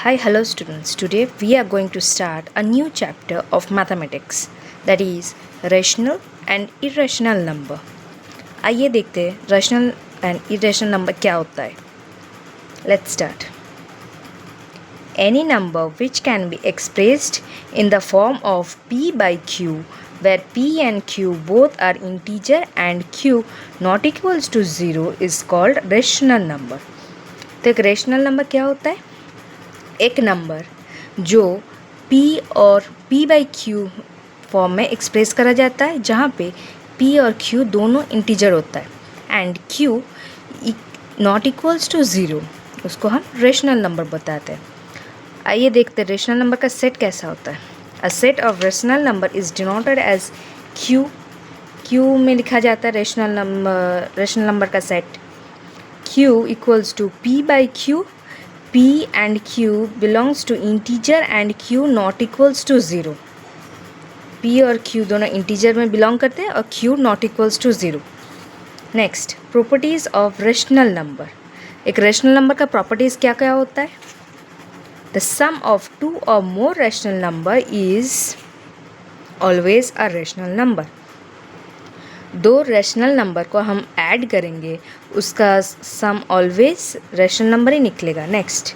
Hi, hello students. Today we are going to start a new chapter of mathematics, that is rational and irrational number. आइए देखते हैं rational and irrational number क्या होता है. Let's start. Any number which can be expressed in the form of p by q, where p and q both are integer and q not equals to 0 is called rational number. तो एक rational number क्या होता है? एक number जो p और p by q form में express करा जाता है, जहाँ पे p और q दोनों इंटीजर होता है and q not equals to 0, उसको हम रेशनल नंबर बताते हैं. आइए देखते हैं रेशनल नंबर का सेट कैसा होता है. A set of rational number is denoted as q. q में लिखा जाता है रेशनल नंबर का set. q equals to p by q. p and q belongs to integer and q not equals to 0. p और q दोनों integer में belong करते हैं और q not equals to 0. Next, properties of rational number. एक rational number का properties क्या क्या होता है? द सम ऑफ टू और more rational number is always a rational number. दो रेशनल नंबर को हम ऐड करेंगे, उसका सम ऑलवेज रेशनल नंबर ही निकलेगा. Next,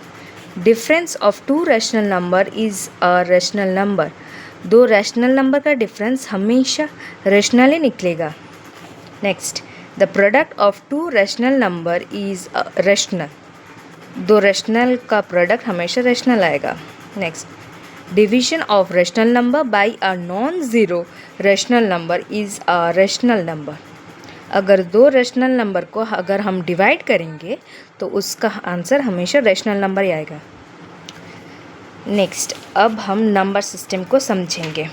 difference of two rational number is a rational number. दो रेशनल नंबर का डिफरेंस हमेशा रेशनल ही निकलेगा. Next, the product of two rational number is rational. दो रेशनल का प्रोडक्ट हमेशा रेशनल आएगा. Next, division of rational number by a non zero rational number is a rational number. अगर दो रेशनल नंबर को अगर हम डिवाइड करेंगे तो उसका आंसर हमेशा रेशनल नंबर ही आएगा. नेक्स्ट, अब हम नंबर सिस्टम को समझेंगे.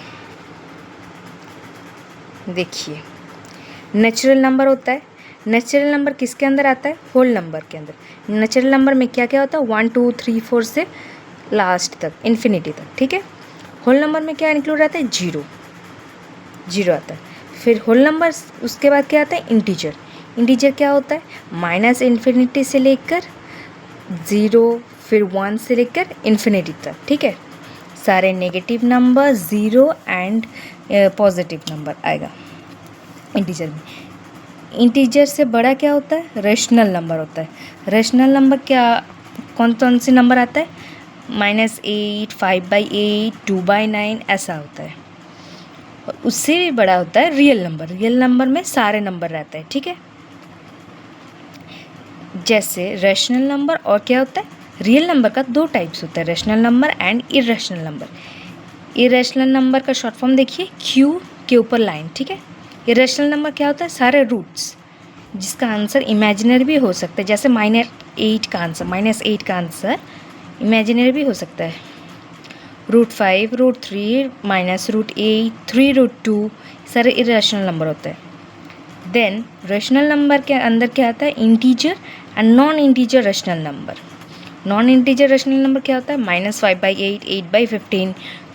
देखिए, नेचुरल नंबर होता है. नेचुरल नंबर किसके अंदर आता है? होल नंबर के अंदर. नेचुरल नंबर में क्या क्या होता है? 1 2 3 4 से लास्ट तक, इन्फिनिटी तक. ठीक है. होल नंबर में क्या इंक्लूड रहता है? जीरो आता है. फिर होल नंबर उसके बाद क्या आता है? इंटीजर. इंटीजर क्या होता है? माइनस इन्फिनिटी से लेकर 0, फिर 1 से लेकर इन्फिनिटी तक. ठीक है. सारे negative number, 0 and positive number आएगा इंटीजर में. इंटीजर से बड़ा क्या होता है? रेशनल नंबर होता है. रेशनल नंबर क्या कौन कौन से नंबर आता है? -8, 5/8, 2/9 ऐसा होता है. और उससे भी बड़ा होता है रियल नंबर. रियल नंबर में सारे नंबर रहते हैं. ठीक है. जैसे रेशनल नंबर और क्या होता है? रियल नंबर का दो टाइप्स होता है, rational number and irrational number. Irrational number का शॉर्ट फॉर्म देखिए, क्यू के ऊपर लाइन. ठीक है. इरेशनल नंबर क्या होता है? सारे रूट्स जिसका आंसर इमेजिनरी भी हो सकता है. जैसे -8 का आंसर इमेजिनरी भी हो सकता है. √5, √3, -√8, 3√2 सारे इरेशनल नंबर होते हैं. देन रेशनल नंबर के अंदर क्या आता है? Integer and non integer rational number. Non integer rational number क्या होता है? -5/8, 8/15,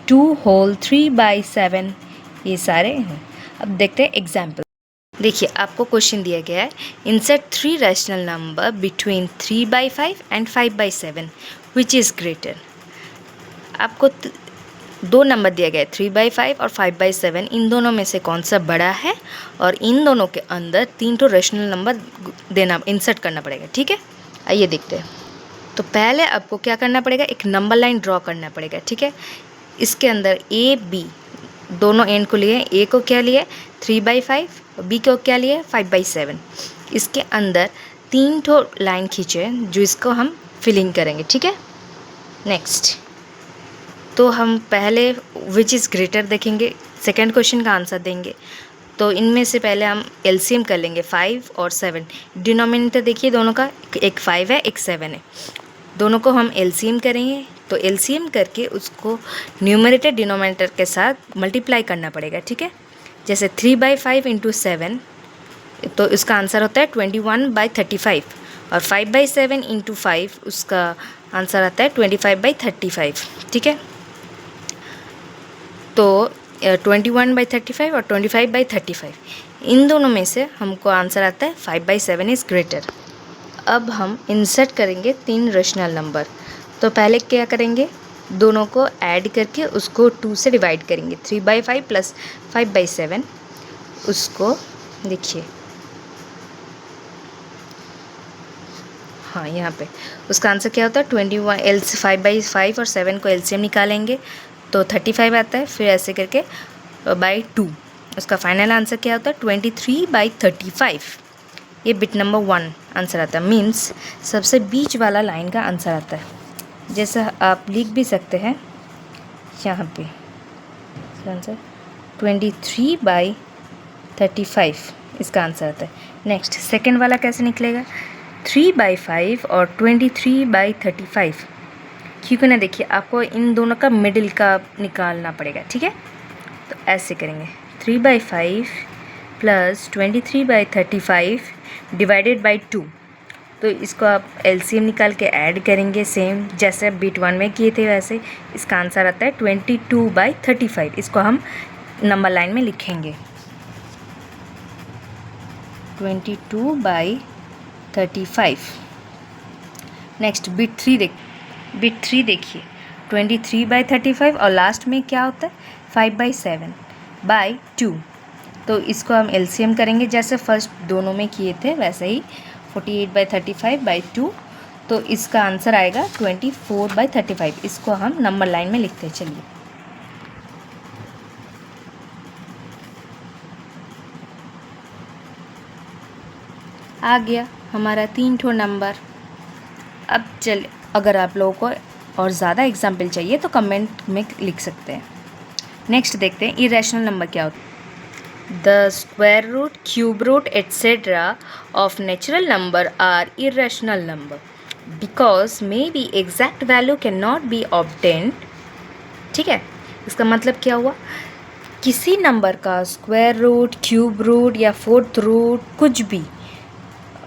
2 होल, 3/7, ये सारे हैं. अब देखते हैं एग्जाम्पल. देखिए, आपको क्वेश्चन दिया गया है, insert 3 rational number between 3/5 and 5/7 which is greater. आपको दो नंबर दिया गया है, 3/5 और 5/7. इन दोनों में से कौन सा बड़ा है, और इन दोनों के अंदर 3 तो रेशनल नंबर इंसर्ट करना पड़ेगा. ठीक है. आइए देखते हैं. तो पहले आपको क्या करना पड़ेगा? एक नंबर लाइन ड्रॉ करना पड़ेगा. ठीक है. इसके अंदर ए बी दोनों एंड को लिए. ए को क्या लिए? 3/5. और बी को क्या लिए? 5/7. इसके अंदर 3 ठो लाइन खींचे जो इसको हम फिलिंग करेंगे. ठीक है. नेक्स्ट, तो हम पहले विच इज़ ग्रेटर देखेंगे, सेकंड क्वेश्चन का आंसर देंगे. तो इनमें से पहले हम एलसीएम कर लेंगे 5 और 7. डिनोमिनेटर देखिए दोनों का, एक 5 है, एक 7 है. दोनों को हम एलसीएम करेंगे. तो एलसीएम करके उसको न्यूमरेटर डिनोमिनेटर के साथ मल्टीप्लाई करना पड़ेगा. ठीक है. जैसे 3/5 × 7, तो इसका आंसर होता है 21/35. और 5/7 × 5, उसका आंसर आता है 25/35. ठीक है. तो 21/35 और 25/35, इन दोनों में से हमको आंसर आता है 5/7 इज़ ग्रेटर. अब हम इंसर्ट करेंगे 3 रेशनल नंबर. तो पहले क्या करेंगे, दोनों को ऐड करके उसको 2 से डिवाइड करेंगे। 3/5 प्लस 5/7, उसको देखिए, हाँ यहाँ पे उसका आंसर क्या होता है 21। 5/5 और 7 को एलसीएम निकालेंगे तो 35 आता है, फिर ऐसे करके बाई 2, उसका फाइनल आंसर क्या होता है 23/35। ये बिट नंबर 1 आंसर आता है, मीन्स सबसे बीच वाला लाइन का आंसर आता है। जैसा आप लिख भी सकते हैं यहाँ पे आंसर 23/35 इसका आंसर आता है। नेक्स्ट सेकेंड वाला कैसे निकलेगा, 3/5 और 23/35, क्योंकि ना देखिए आपको इन दोनों का मिडिल का निकालना पड़ेगा, ठीक है। तो ऐसे करेंगे 3/5 प्लस 23/35 डिवाइडेड बाई 2, तो इसको आप एलसीएम निकाल के ऐड करेंगे, सेम जैसे बिट 1 में किए थे वैसे। इसका आंसर आता है 22/35। इसको हम नंबर लाइन में लिखेंगे 22/35। नेक्स्ट बिट 3 देखिए 23/35 और लास्ट में क्या होता है 5/7/2, तो इसको हम एलसीएम करेंगे जैसे फर्स्ट दोनों में किए थे वैसे ही 48/35/2, तो इसका आंसर आएगा 24/35। इसको हम नंबर लाइन में लिखते हैं, चलिए। आ गया हमारा 3 ठो नंबर। अब चलिए, अगर आप लोगों को और ज़्यादा एग्जाम्पल चाहिए तो कमेंट में लिख सकते हैं। नेक्स्ट देखते हैं इरेशनल नंबर क्या होता है। The square root, cube root, etc. of natural number are irrational number because maybe exact value cannot be obtained। ठीक है, इसका मतलब क्या हुआ, किसी नंबर का स्क्वायर रूट, क्यूब रूट या फोर्थ रूट कुछ भी,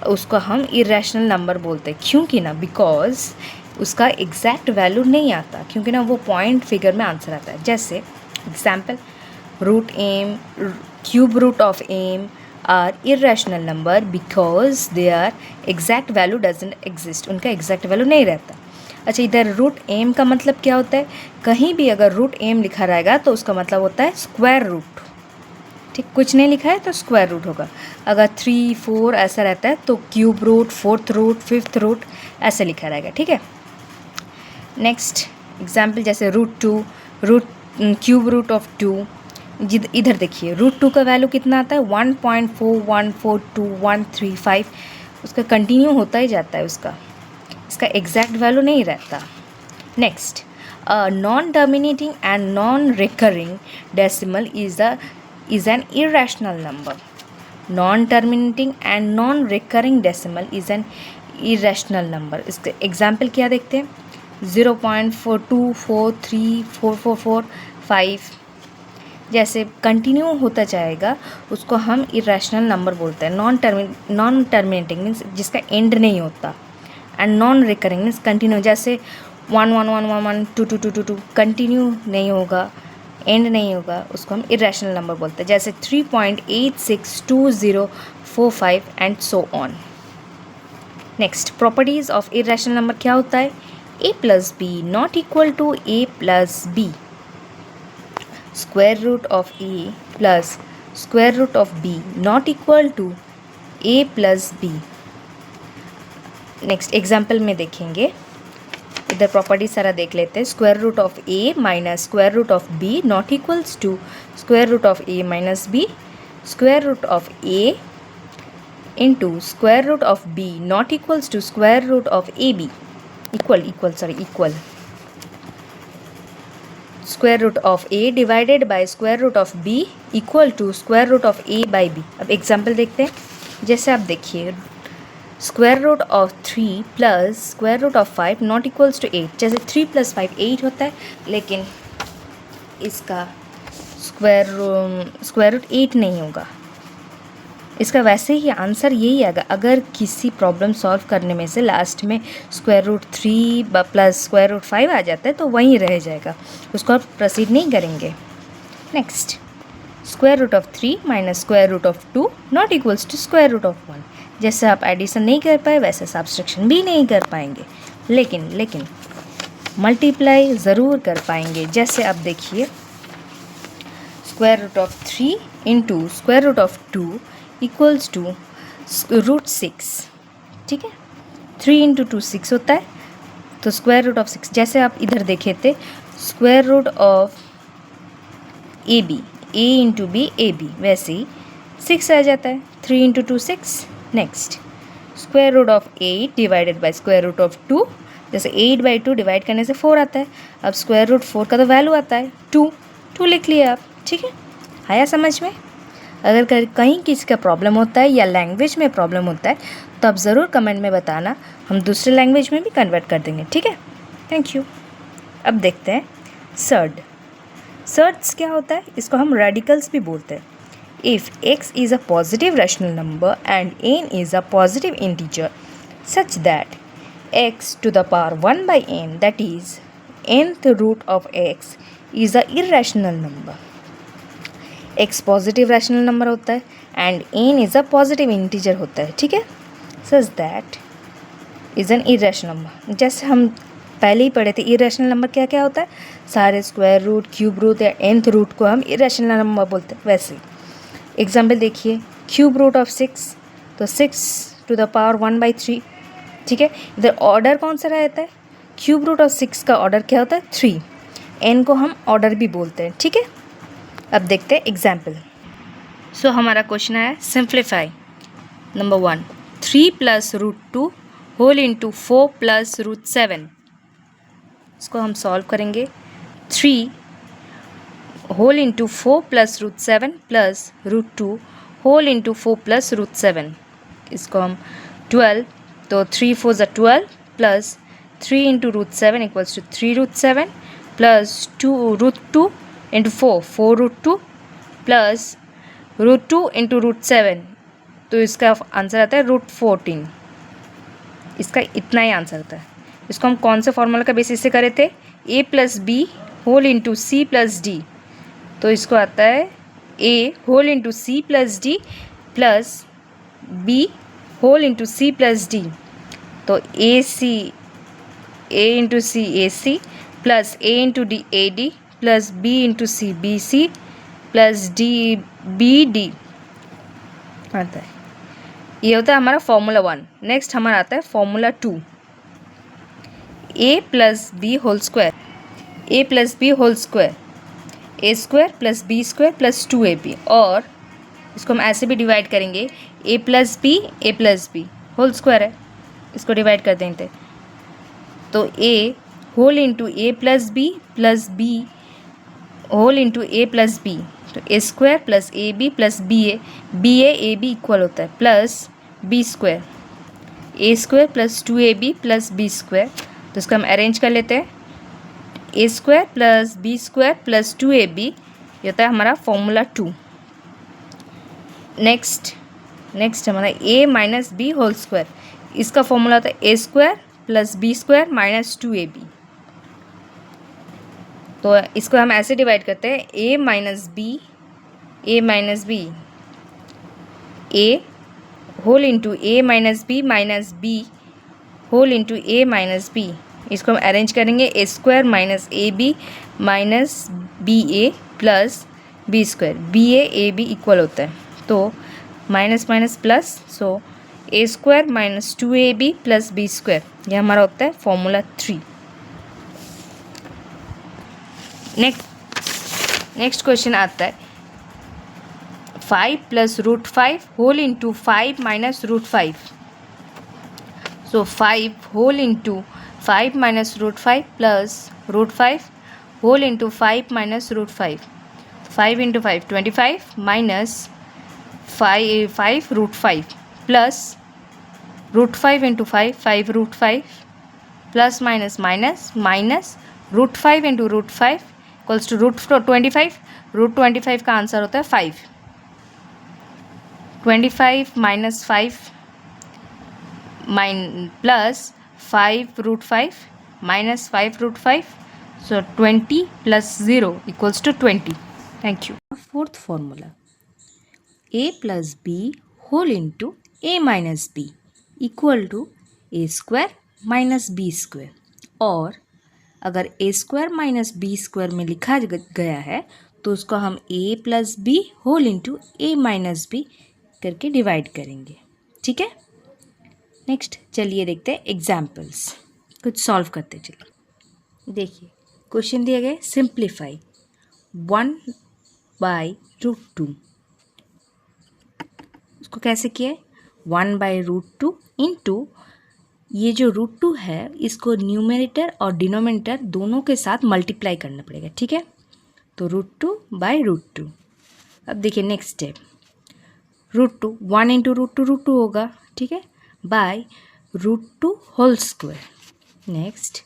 उसको हम इरेशनल नंबर बोलते हैं। क्योंकि ना बिकॉज उसका एग्जैक्ट वैल्यू नहीं आता, क्योंकि ना वो पॉइंट फिगर में आंसर आता है। जैसे example, root M, cube root of M are irrational number because their exact value doesn't exist, उनका एग्जैक्ट वैल्यू नहीं रहता। अच्छा, इधर रूट एम का मतलब क्या होता है, कहीं भी अगर रूट एम लिखा रहेगा तो उसका मतलब होता है स्क्वायर रूट, ठीक, कुछ नहीं लिखा है तो स्क्वायर रूट होगा। अगर 3, 4 ऐसा रहता है तो cube root, fourth root, fifth root ऐसे लिखा रहेगा, ठीक है। नेक्स्ट एग्जाम्पल जैसे रूट क्यूब रूट ऑफ 2, इधर देखिए रूट 2 का वैल्यू कितना आता है 1.4142135, उसका कंटिन्यू होता ही जाता है, इसका एग्जैक्ट वैल्यू नहीं रहता। Next, non terminating and non recurring decimal is an irrational number। Non terminating and non recurring decimal is an irrational number। इसके एग्जाम्पल क्या देखते हैं, 0.424344445, जैसे कंटिन्यू होता जाएगा उसको हम इरेशनल नंबर बोलते हैं। नॉन टर्मिनेटिंग मीन्स जिसका एंड नहीं होता, and non recurring means continue, जैसे 1 2 2 2 2 2 कंटिन्यू नहीं होगा, एंड नहीं होगा, उसको हम इरेशनल नंबर बोलते हैं। जैसे 3.862045 and so on. Next, properties of irrational number क्या होता है, a plus B not equal to a plus B, square root of a plus square root of b not equal to a plus B. Next example में देखेंगे, इधर property सारा देख लेते हैं। Square root of a minus square root of b not equals to square root of a minus b, square root of a into square root of b not equals to square root of a b, equal square root of a divided by square root of b equal to square root of a by b। अब example देखते हैं, जैसे आप देखिए square root of 3 plus square root of 5 not equals to 8, जैसे 3 + 5 8 होता है, लेकिन इसका स्क्वायर रूट 8 नहीं होगा, इसका वैसे ही आंसर यही आएगा। अगर किसी प्रॉब्लम सॉल्व करने में से लास्ट में square root 3 plus square root 5 आ जाता है तो वहीं रह जाएगा, उसको आप प्रोसीड नहीं करेंगे। Next, square root of 3 minus square root of 2 not equals to square root of 1, जैसे आप एडिशन नहीं कर पाए वैसे सब्सट्रैक्शन भी नहीं कर पाएंगे। लेकिन मल्टीप्लाई ज़रूर कर पाएंगे। जैसे अब देखिए, square root of 3 into square root of 2 equals to root 6। ठीक है, 3 इंटू 2 6 होता है, तो स्क्वायर रूट ऑफ 6, जैसे आप इधर देखे थे square root of A B, A into B A B, वैसे ही 6 आ जाता है, 3 into 2 6। Next square root of 8 divided by square root of 2, जैसे 8/2 डिवाइड करने से 4 आता है। अब स्क्वायर रूट 4 का तो वैल्यू आता है 2 लिख लिया आप। ठीक है, आया समझ में? अगर कहीं किसी का प्रॉब्लम होता है या लैंग्वेज में प्रॉब्लम होता है तो आप ज़रूर कमेंट में बताना, हम दूसरे लैंग्वेज में भी कन्वर्ट कर देंगे। ठीक है, थैंक यू। अब देखते हैं सर्ड। सर्ड्स क्या होता है? इसको हम रेडिकल्स भी बोलते हैं। If x is a positive rational number and n is a positive integer such that x to the power 1 by n, that is nth root of x, is a irrational number. x positive rational number होता है and n is a positive integer होता है। ठीक है, such that is an irrational number. जैसे हम पहले ही पढ़े थे इरेशनल नंबर क्या क्या होता है, सारे स्क्वायर रूट, क्यूब रूट या nth रूट को हम इरेशनल नंबर बोलते हैं। वैसे एग्जाम्पल देखिए, क्यूब रूट ऑफ 6, तो 6 टू द पावर 1/3। ठीक है, इधर ऑर्डर कौन सा रहता है? क्यूब रूट ऑफ 6 का ऑर्डर क्या होता है? 3। n को हम ऑर्डर भी बोलते हैं। ठीक है, अब देखते हैं एग्जाम्पल। सो हमारा क्वेश्चन है simplify. Number 1, 3 plus root 2 whole into 4 plus root 7। इसको हम सॉल्व करेंगे। 3 whole into 4 plus root 7 plus root 2 whole into 4 plus root 7। इसको हम 12, तो 3 4 ज़ा 12 plus 3 into root 7 equals to 3 root 7 plus 2 root 2 into 4 root 2 plus root 2 into root 7, तो इसका answer आता है रूट 14। इसका इतना ही आंसर आता है। इसको हम कौन से फॉर्मूला का बेसिस से करे थे? a plus B whole into C plus D, तो इसको आता है a whole into C plus D plus B whole into C plus D, तो a into C A C plus a into D A D plus b into C B C plus D B D आता है। ये होता है हमारा formula 1। Next हमारा आता है formula 2, a plus B whole square, a plus B whole square, a square plus B square plus 2ab, और इसको हम ऐसे भी डिवाइड करेंगे, a plus B whole square है, इसको डिवाइड कर देंगे तो a whole into A plus B whole into A plus B, तो A square plus A plus B A B equal होता है plus B square, A square plus 2ab plus B square. तो इसको हम अरेंज कर लेते हैं, A square plus B square plus 2ab, ये होता है हमारा फॉर्मूला 2। नेक्स्ट हमारा a minus B whole square, इसका फॉर्मूला होता है A square plus B square minus 2ab। तो इसको हम ऐसे डिवाइड करते हैं, a minus B A whole into A minus B whole into A minus B. इसको हम अरेंज करेंगे, A square minus A B minus B A plus B square, B A B equal होता है, तो minus minus plus, so A square minus 2ab plus B square, ये हमारा होता है फॉर्मूला 3। नेक्स्ट क्वेश्चन आता है 5 plus root 5 whole into 5 minus root 5। So 5 whole into 5 minus root 5 plus root 5 whole into 5 minus root 5, 5 into 5 25 minus 5 root 5 plus root 5 into 5 root 5 plus minus minus root 5 into root 5 equals to root 25। Root 25 का answer होता है 5। 25 minus 5 plus 5 root 5 minus 5 root 5, so 20 plus 0 equals to 20। Thank you. Fourth formula, a plus B whole into A minus B equal to A square minus B square, और अगर A square minus B square में लिखा गया है तो उसको हम A plus B whole into A minus B करके डिवाइड करेंगे। ठीक है, नेक्स्ट चलिए देखते हैं एग्जाम्पल्स, कुछ सॉल्व करते चलिए। देखिए क्वेश्चन दिया गया, सिंप्लीफाई 1/√2। उसको कैसे किया है, 1/√2 इंटू ये जो √2 है इसको न्यूमरेटर और डिनोमिनेटर दोनों के साथ मल्टीप्लाई करना पड़ेगा। ठीक है, तो √2/√2। अब देखिए नेक्स्ट स्टेप, √2 1 इंटू √2 होगा। ठीक है, बाय √2 होल स्क्वायर। नेक्स्ट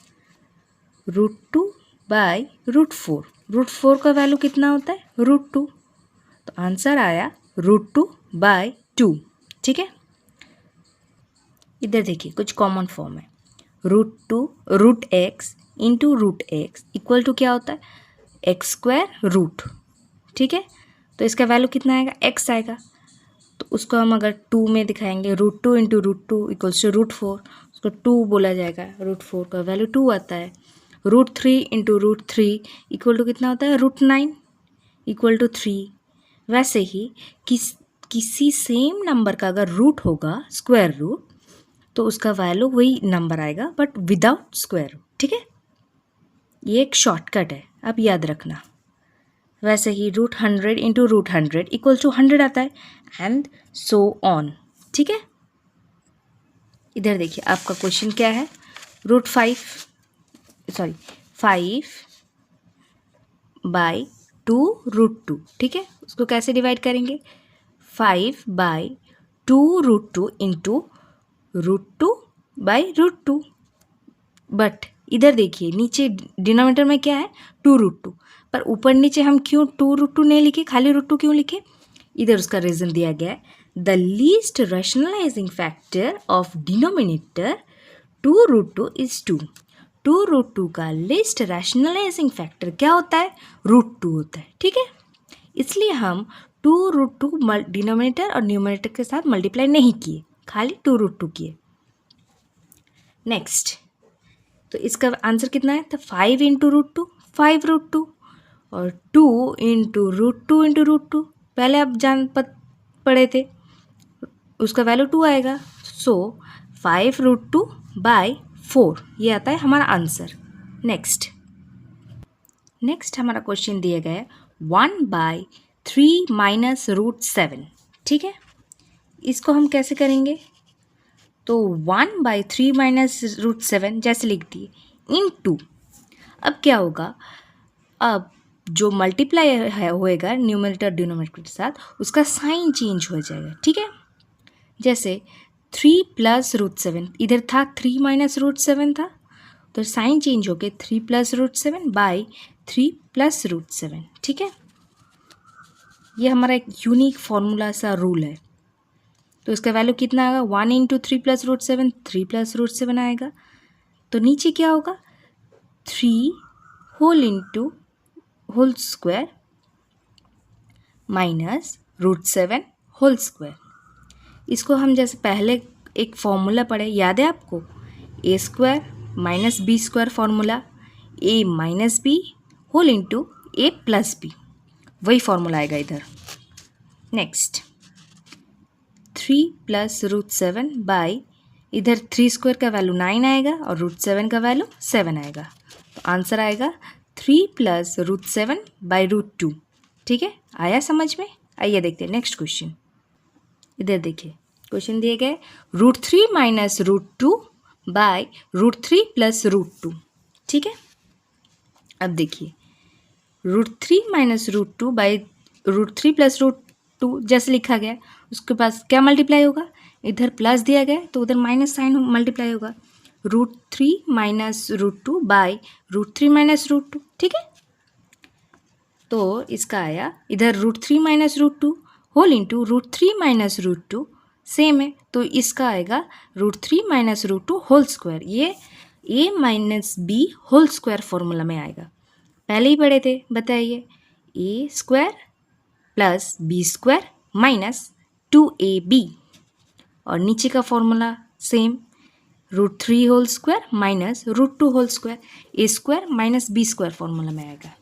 √2/√4। √4 का वैल्यू कितना होता है, √2, तो आंसर आया √2/2। ठीक है, इधर देखिए कुछ कॉमन फॉर्म है, √2 √x into √x equal to क्या होता है, एक्स स्क्वायर रूट। ठीक है, तो इसका वैल्यू कितना आएगा, x आएगा, तो उसको हम अगर 2 में दिखाएंगे, √2 इंटू √2 इक्वल्स टू √4, उसको 2 बोला जाएगा, √4 का वैल्यू 2 आता है। √3 इंटू √3 इक्वल टू कितना होता है, √9 इक्वल टू 3। वैसे ही किसी सेम नंबर का अगर रूट होगा स्क्वायर रूट तो उसका वैल्यू वही नंबर आएगा बट विदाउट स्क्वायर रूट। ठीक है, ये एक शॉर्टकट है, आप याद रखना। वैसे ही √100 इंटू √100 इक्वल टू 100 आता है एंड सो ऑन। ठीक है, इधर देखिए आपका क्वेश्चन क्या है,5/2√2। ठीक है, उसको कैसे डिवाइड करेंगे, 5/2√2 इंटू √2/√2। बट इधर देखिए नीचे डिनोमिनेटर में क्या है, 2√2, पर ऊपर नीचे हम क्यों 2√2 नहीं लिखे, खाली √2 क्यों लिखे, इधर उसका रीज़न दिया गया है, the least rationalising factor of denominator 2√2 is 2। 2√2 का लीस्ट रैशनलाइजिंग फैक्टर क्या होता है, √2 होता है। ठीक है, इसलिए हम 2√2 डिनोमिनेटर और न्यूमरेटर के साथ मल्टीप्लाई नहीं किए, खाली 2√2 किए। नेक्स्ट, तो इसका आंसर कितना है, तो 5 इंटू √2 5√2 और 2 इंटू √2 इंटू √2 पहले आप पढ़े थे, उसका वैल्यू 2 आएगा। सो 5√2/4 ये आता है हमारा आंसर। नेक्स्ट हमारा क्वेश्चन दिया गया है 1/3 माइनस √7। ठीक है, इसको हम कैसे करेंगे, तो 1/3 माइनस √7 जैसे लिख दिए इनटू, अब क्या होगा, अब जो मल्टीप्लाई होएगा न्यूमरेटर डिनोमिनेटर के साथ उसका साइन चेंज हो जाएगा। ठीक है, जैसे 3 प्लस √7 इधर था, 3 माइनस √7 था, तो साइन चेंज हो गया 3 प्लस √7/3 प्लस √7। ठीक है, ये हमारा एक यूनिक फॉर्मूला सा रूल है। तो इसका वैल्यू कितना आएगा, 1 इंटू 3 प्लस √7 3 प्लस √7 आएगा। तो नीचे क्या होगा, 3 whole into whole square minus √7 whole square. इसको हम जैसे पहले एक फॉर्मूला पढ़े, याद है आपको, A square minus B square formula, A minus B whole into A plus B, वही फॉर्मूला आएगा इधर। नेक्स्ट 3 प्लस √7 इधर 3 स्क्वायर का वैल्यू 9 आएगा और √7 का वैल्यू 7 आएगा, तो आंसर आएगा 3 प्लस √7/√2। ठीक है, आया समझ में। आइए देखते हैं नेक्स्ट क्वेश्चन। इधर देखिए क्वेश्चन दिए गए, √3 माइनस √2/√3 प्लस √2। ठीक है, अब देखिए √3 माइनस √2/√3 प्लस √2 जैसे लिखा गया, उसके पास क्या मल्टीप्लाई होगा, इधर प्लस दिया गया तो उधर माइनस साइन मल्टीप्लाई होगा, √3 माइनस √2/√3 माइनस √2। ठीक है, तो इसका आया इधर √3 minus √2 whole into √3 minus √2 same है, तो इसका आएगा √3 माइनस √2 होल स्क्वायर। ये a minus B whole square formula में आएगा, पहले ही पढ़े थे, बताइए, a square plus B square minus 2ab और नीचे का formula same, √3 whole square minus √2 whole square, A square minus B square formula में आएगा।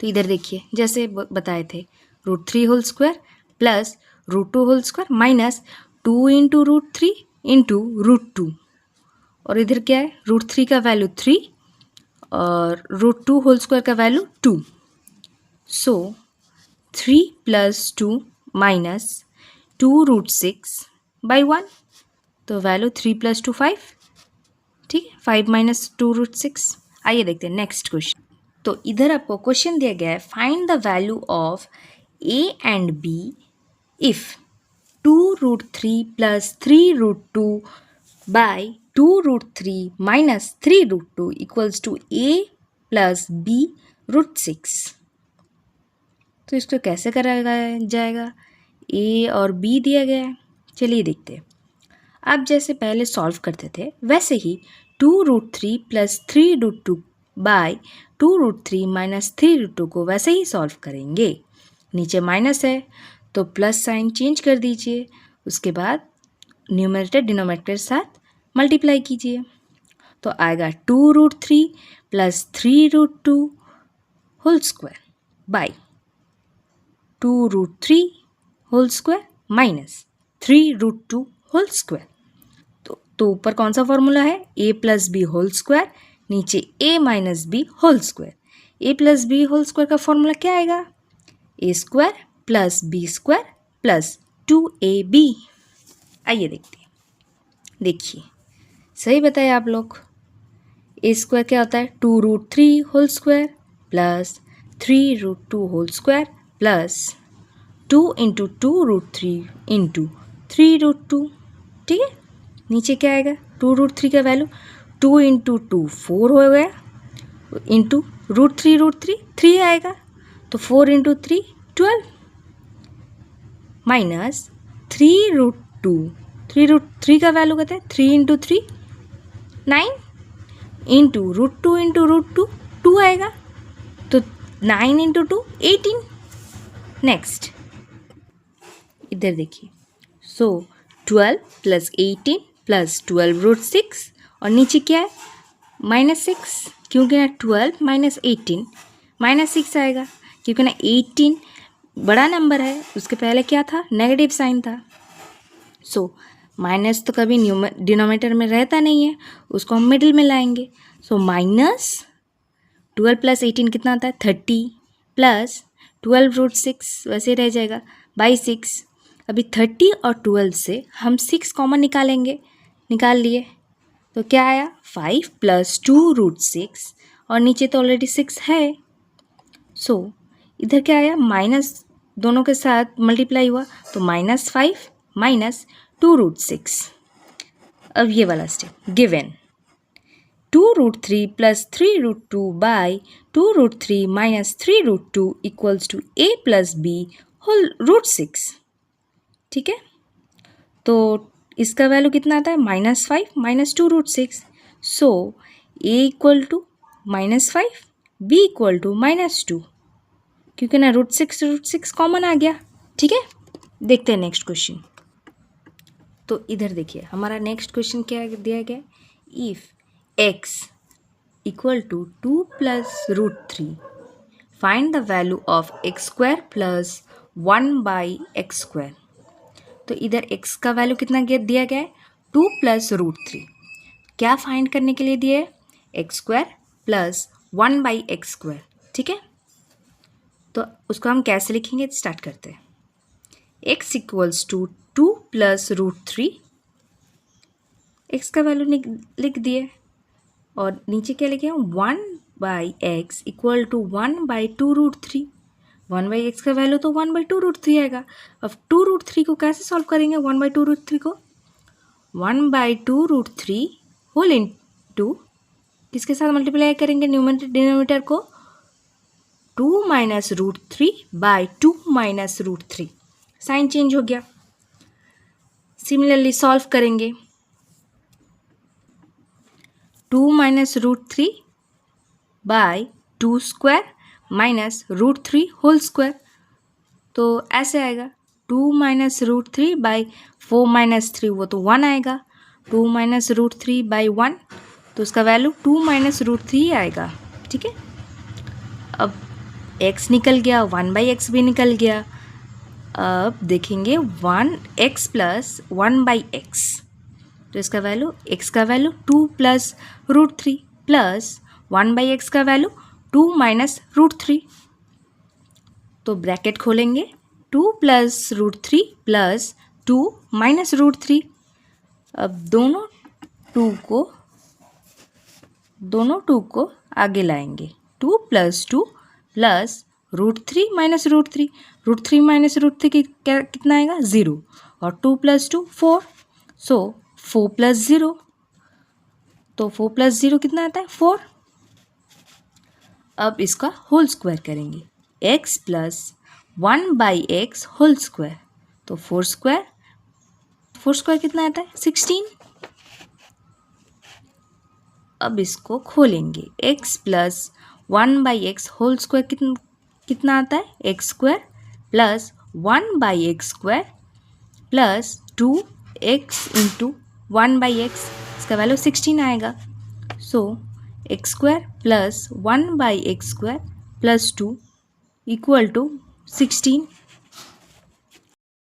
तो इधर देखिए जैसे बताए थे, √3 whole square plus √2 whole square minus 2 into √3 into √2, और इधर क्या है, √3 का वैल्यू 3 और √2 होल स्क्वायर का value 2। So 3 plus 2 minus 2√6 by 1, तो वैल्यू 3 प्लस 2 5, ठीक है, 5 माइनस 2√6। आइए देखते हैं नेक्स्ट क्वेश्चन। तो इधर आपको क्वेश्चन दिया गया है, find the value of A and B if 2√3 plus 3√2 by 2√3 minus 3√2 equals to A plus B √6। तो इसको कैसे करा जाएगा, ए और बी दिया गया है, चलिए देखते हैं। अब जैसे पहले सॉल्व करते थे वैसे ही 2√3 प्लस 3√2 बाई 2√3 माइनस 3√2 को वैसे ही सॉल्व करेंगे। नीचे माइनस है तो प्लस साइन चेंज कर दीजिए, उसके बाद न्यूमरेटर डिनोमिनेटर साथ मल्टीप्लाई कीजिए, तो आएगा 2√3 plus 3√2 whole square by 2√3 whole square minus 3√2 whole square. तो ऊपर कौन सा फॉर्मूला है, a plus B whole square, नीचे a minus B whole square. a plus B whole square का फॉर्मूला क्या आएगा, a square plus B square plus 2ab। आइए देखते हैं, देखिए सही बताए आप लोग। a स्क्वायर क्या होता है, 2√3 whole square plus 3√2 whole square plus 2 into 2√3 into 3√2, ठीक है। नीचे क्या आएगा, 2√3 का वैल्यू 2 इंटू 2 4 हो गया, इंटू √3 3 आएगा, तो 4 इंटू 3 12 माइनस 3√2, 3√3 का वैल्यू कहते हैं 3 इंटू 3 9 इंटू √2 2 आएगा, तो 9 इंटू 2 18। नेक्स्ट इधर देखिए, सो 12 प्लस 18 प्लस 12√6 और नीचे क्या है -6, क्योंकि ना 12 माइनस 18 -6 आएगा, क्योंकि ना 18 बड़ा नंबर है, उसके पहले क्या था, नेगेटिव साइन था। सो माइनस तो कभी डिनोमिनेटर में रहता नहीं है, उसको हम मिडिल में लाएंगे। सो माइनस 12 प्लस 18 कितना आता है 30 प्लस 12√6 वैसे रह जाएगा बाई 6। अभी 30 और 12 से हम 6 कॉमन निकालेंगे, निकाल लिए, तो क्या आया 5 प्लस 2√6 और नीचे तो ऑलरेडी 6 है। सो इधर क्या आया, माइनस दोनों के साथ मल्टीप्लाई हुआ, तो -5 माइनस 2√6। अब ये वाला step, given 2√3 plus 3√2 by 2√3 minus 3√2 equals to a plus B whole √6, ठीक है। तो इसका वैल्यू कितना आता है, -5 minus 2√6। So a equal to -5, b equal to -2, क्योंकि ना √6 कॉमन आ गया, ठीक है। देखते हैं नेक्स्ट क्वेश्चन। तो इधर देखिए हमारा नेक्स्ट क्वेश्चन क्या दिया गया, if x equal to 2 plus √3 find the value of x square plus 1 by X square. तो इधर x का वैल्यू कितना दिया गया है, 2 प्लस √3, क्या फाइंड करने के लिए दिया है, X square plus 1 by X square, ठीक है। तो उसको हम कैसे लिखेंगे, स्टार्ट करते हैं। x equals to 2 plus √3, X का वैल्यू लिख दिए, और नीचे क्या लिखे, 1 by X equal to 1 by 2√3। 1 by X का वैल्यू तो 1 बाई 2√3 आएगा। अब 2√3 को कैसे सॉल्व करेंगे, 1 बाई 2√3 को 1 बाई 2√3 होल इंटू किसके साथ मल्टीप्लाई करेंगे, न्यूमरेटर डिनोमिनेटर को, 2 minus √3 by 2 minus √3, sign change हो गया। सिमिलरली सॉल्व करेंगे, 2 minus √3 by 2 square minus √3 whole square, तो ऐसे आएगा 2 माइनस √3 बाई 4 माइनस 3, वो तो 1 आएगा, 2 माइनस रूट 3 बाई 1, तो उसका वैल्यू 2 माइनस रूट 3 आएगा। ठीक है, अब x निकल गया, 1 बाई एक्स भी निकल गया। अब देखेंगे 1x प्लस 1 बाई एक्स, तो इसका वैल्यू x का value 2 plus root 3 plus 1 by X का वैल्यू 2 माइनस रूट 3। तो ब्रैकेट खोलेंगे, 2 plus root 3 plus 2 minus root 3। अब दोनों टू को आगे लाएंगे, 2 plus 2 plus root 3 minus root 3। रूट 3 माइनस रूट 3 कितना आएगा? 0, और 2 प्लस 2 4, सो 4 प्लस 0, तो 4 प्लस 0 कितना आता है? 4। अब इसका होल स्क्वायर करेंगे, x plus 1 by X whole square, तो 4 स्क्वायर कितना आता है? 16। अब इसको खोलेंगे, x plus 1 by X whole square कितना आता है? X square plus 1 by X square plus 2x into 1 by X, इसका वैल्यू 16 आएगा। So X square plus 1 by X square plus 2 equal to 16।